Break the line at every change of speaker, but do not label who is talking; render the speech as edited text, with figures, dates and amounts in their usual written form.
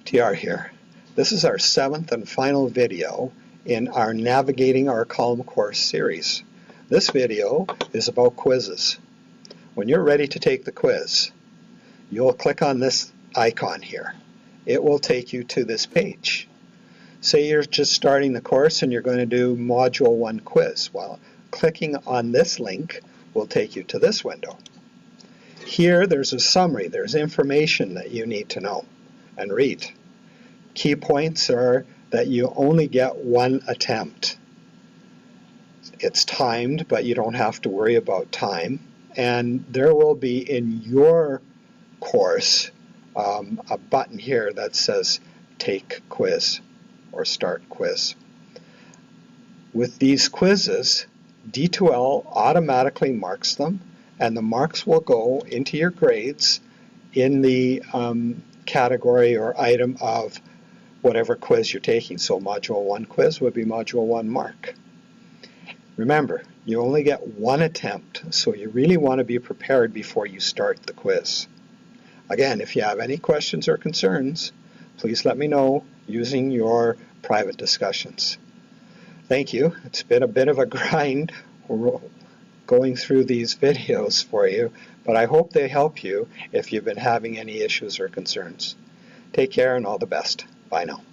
TR here. This is our 7th and final video in our Navigating Our Column course series. This video is about quizzes. When you're ready to take the quiz, you'll click on this icon here. It will take you to this page. Say you're just starting the course and you're going to do Module 1 quiz. Well, clicking on this link will take you to this window. Here there's a summary. There's information that you need to know and read. Key points are that you only get one attempt. It's timed, but you don't have to worry about time. And there will be in your course a button here that says Take Quiz or Start Quiz. With these quizzes, D2L automatically marks them, and the marks will go into your grades in the category or item of whatever quiz you're taking. So Module 1 quiz would be Module 1 mark. Remember, you only get one attempt, so you really want to be prepared before you start the quiz. Again, if you have any questions or concerns, please let me know using your private discussions. Thank you. It's been a bit of a grind going through these videos for you, but I hope they help you if you've been having any issues or concerns. Take care and all the best. Bye now.